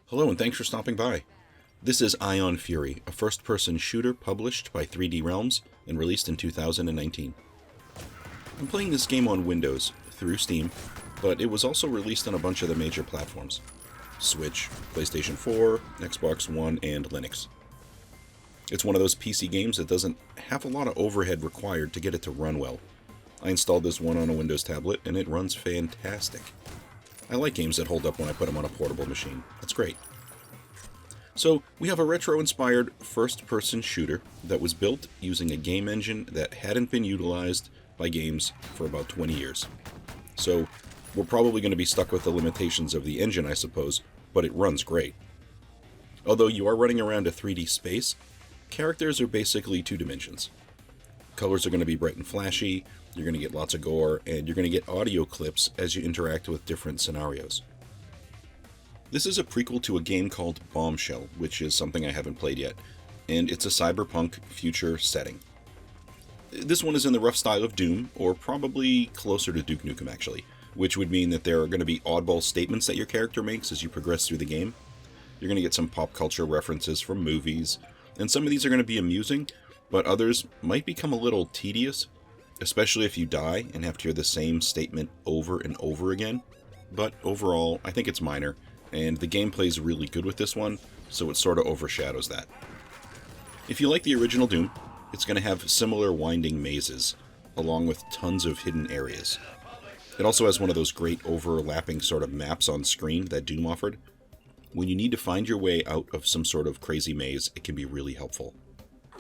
Hello and thanks for stopping by. This is Ion Fury, a first-person shooter published by 3D Realms and released in 2019. I'm playing this game on Windows through Steam, but it was also released on a bunch of the major platforms: Switch, PlayStation 4, Xbox One, and Linux. It's one of those PC games that doesn't have a lot of overhead required to get it to run well. I installed this one on a Windows tablet and it runs fantastic. I like games that hold up when I put them on a portable machine. That's great. So, we have a retro-inspired first-person shooter that was built using a game engine that hadn't been utilized by games for about 20 years. So, we're probably going to be stuck with the limitations of the engine, I suppose, but it runs great. Although you are running around a 3D space, characters are basically two dimensions. Colors are going to be bright and flashy, you're going to get lots of gore, and you're going to get audio clips as you interact with different scenarios. This is a prequel to a game called Bombshell, which is something I haven't played yet, and it's a cyberpunk future setting. This one is in the rough style of Doom, or probably closer to Duke Nukem actually, which would mean that there are going to be oddball statements that your character makes as you progress through the game. You're going to get some pop culture references from movies, and some of these are going to be amusing, but others might become a little tedious, especially if you die and have to hear the same statement over and over again. But overall, I think it's minor, and the gameplay is really good with this one, so it sort of overshadows that. If you like the original Doom, it's going to have similar winding mazes, along with tons of hidden areas. It also has one of those great overlapping sort of maps on screen that Doom offered. When you need to find your way out of some sort of crazy maze, it can be really helpful.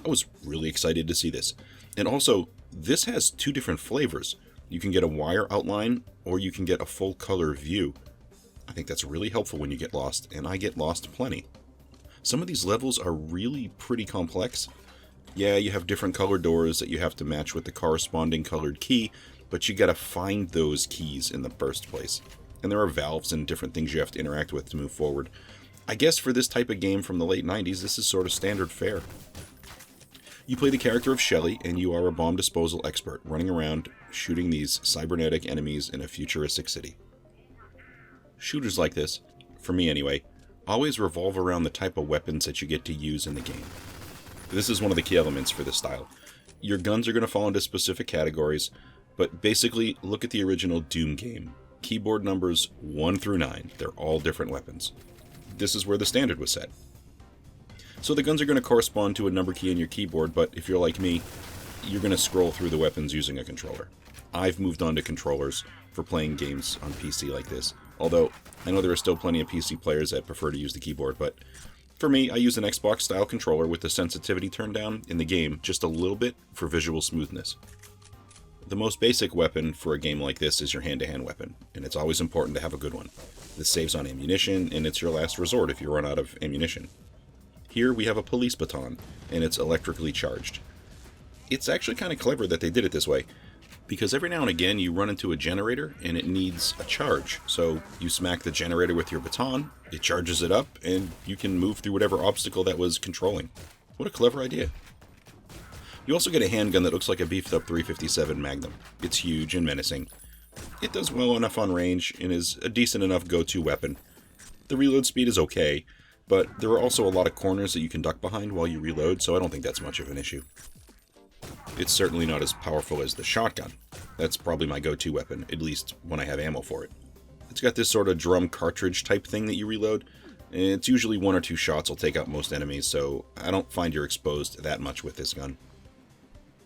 I was really excited to see this. And also, this has two different flavors. You can get a wire outline, or you can get a full color view. I think that's really helpful when you get lost, and I get lost plenty. Some of these levels are really pretty complex. Yeah, you have different color doors that you have to match with the corresponding colored key, but you gotta find those keys in the first place. And there are valves and different things you have to interact with to move forward. I guess for this type of game from the late 90s, this is sort of standard fare. You play the character of Shelly, and you are a bomb disposal expert, running around shooting these cybernetic enemies in a futuristic city. Shooters like this, for me anyway, always revolve around the type of weapons that you get to use in the game. This is one of the key elements for this style. Your guns are going to fall into specific categories, but basically look at the original Doom game. Keyboard numbers 1 through 9, they're all different weapons. This is where the standard was set. So the guns are going to correspond to a number key in your keyboard, but if you're like me, you're going to scroll through the weapons using a controller. I've moved on to controllers for playing games on PC like this, although I know there are still plenty of PC players that prefer to use the keyboard, but for me, I use an Xbox-style controller with the sensitivity turned down in the game just a little bit for visual smoothness. The most basic weapon for a game like this is your hand-to-hand weapon, and it's always important to have a good one. This saves on ammunition, and it's your last resort if you run out of ammunition. Here we have a police baton, and it's electrically charged. It's actually kind of clever that they did it this way, because every now and again you run into a generator and it needs a charge, so you smack the generator with your baton, it charges it up, and you can move through whatever obstacle that was controlling. What a clever idea. You also get a handgun that looks like a beefed up .357 Magnum. It's huge and menacing. It does well enough on range and is a decent enough go-to weapon. The reload speed is okay, but there are also a lot of corners that you can duck behind while you reload, so I don't think that's much of an issue. It's certainly not as powerful as the shotgun. That's probably my go-to weapon, at least when I have ammo for it. It's got this sort of drum cartridge type thing that you reload, and it's usually 1 or 2 shots will take out most enemies, so I don't find you're exposed that much with this gun.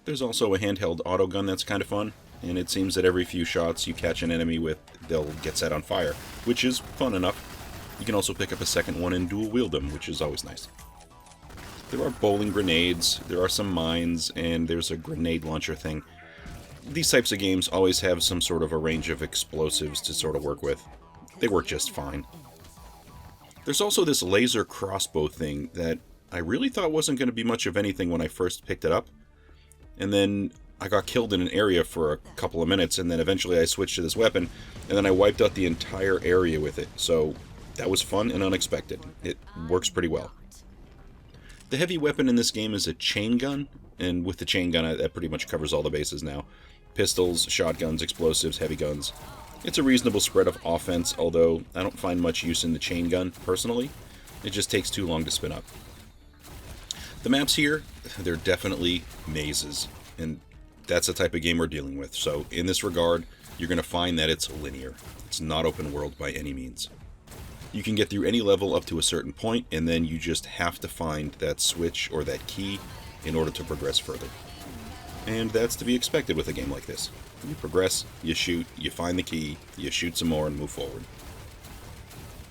There's also a handheld auto gun that's kind of fun, and it seems that every few shots you catch an enemy with, they'll get set on fire, which is fun enough. You can also pick up a second one and dual wield them, which is always nice. There are bowling grenades, there are some mines, and there's a grenade launcher thing. These types of games always have some sort of a range of explosives to sort of work with. They work just fine. There's also this laser crossbow thing that I really thought wasn't going to be much of anything when I first picked it up. And then I got killed in an area for a couple of minutes, and then eventually I switched to this weapon, and then I wiped out the entire area with it. So that was fun and unexpected. It works pretty well. The heavy weapon in this game is a chain gun, and with the chain gun, that pretty much covers all the bases now. Pistols, shotguns, explosives, heavy guns. It's a reasonable spread of offense, although I don't find much use in the chain gun, personally. It just takes too long to spin up. The maps here, they're definitely mazes, and that's the type of game we're dealing with. So in this regard, you're going to find that it's linear. It's not open world by any means. You can get through any level up to a certain point, and then you just have to find that switch or that key in order to progress further. And that's to be expected with a game like this. You progress, you shoot, you find the key, you shoot some more and move forward.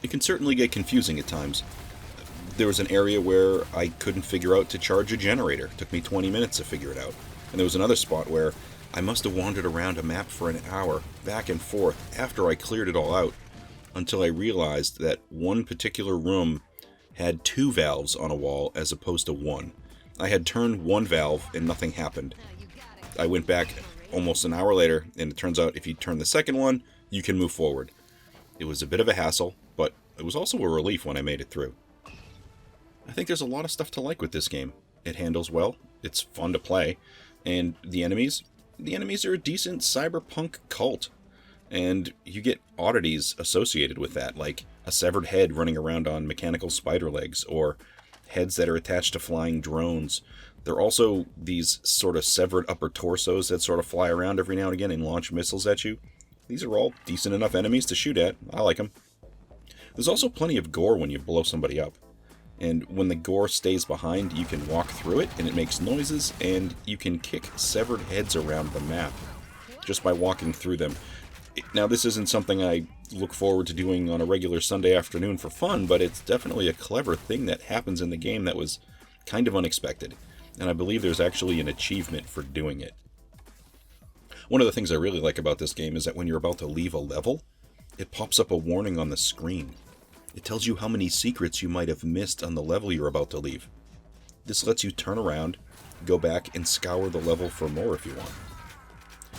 It can certainly get confusing at times. There was an area where I couldn't figure out to charge a generator. It took me 20 minutes to figure it out. And there was another spot where I must have wandered around a map for an hour, back and forth, after I cleared it all out, until I realized that one particular room had 2 valves on a wall as opposed to 1. I had turned 1 valve and nothing happened. I went back almost an hour later, and it turns out if you turn the second one, you can move forward. It was a bit of a hassle, but it was also a relief when I made it through. I think there's a lot of stuff to like with this game. It handles well, it's fun to play, and the enemies are a decent cyberpunk cult. And you get oddities associated with that, like a severed head running around on mechanical spider legs, or heads that are attached to flying drones. There are also these sort of severed upper torsos that sort of fly around every now and again and launch missiles at you. These are all decent enough enemies to shoot at. I like them. There's also plenty of gore when you blow somebody up. And when the gore stays behind, you can walk through it and it makes noises, and you can kick severed heads around the map just by walking through them. Now, this isn't something I look forward to doing on a regular Sunday afternoon for fun, but it's definitely a clever thing that happens in the game that was kind of unexpected, and I believe there's actually an achievement for doing it. One of the things I really like about this game is that when you're about to leave a level, it pops up a warning on the screen. It tells you how many secrets you might have missed on the level you're about to leave. This lets you turn around, go back, and scour the level for more if you want.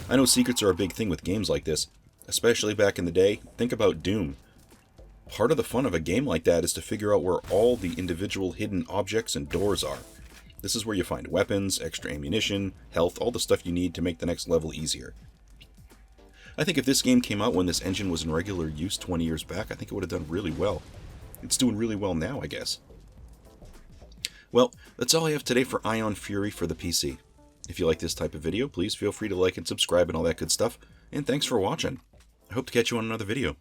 I know secrets are a big thing with games like this, especially back in the day. Think about Doom. Part of the fun of a game like that is to figure out where all the individual hidden objects and doors are. This is where you find weapons, extra ammunition, health, all the stuff you need to make the next level easier. I think if this game came out when this engine was in regular use 20 years back, I think it would have done really well. It's doing really well now, I guess. Well, that's all I have today for Ion Fury for the PC. If you like this type of video, please feel free to like and subscribe and all that good stuff, and thanks for watching. I hope to catch you on another video.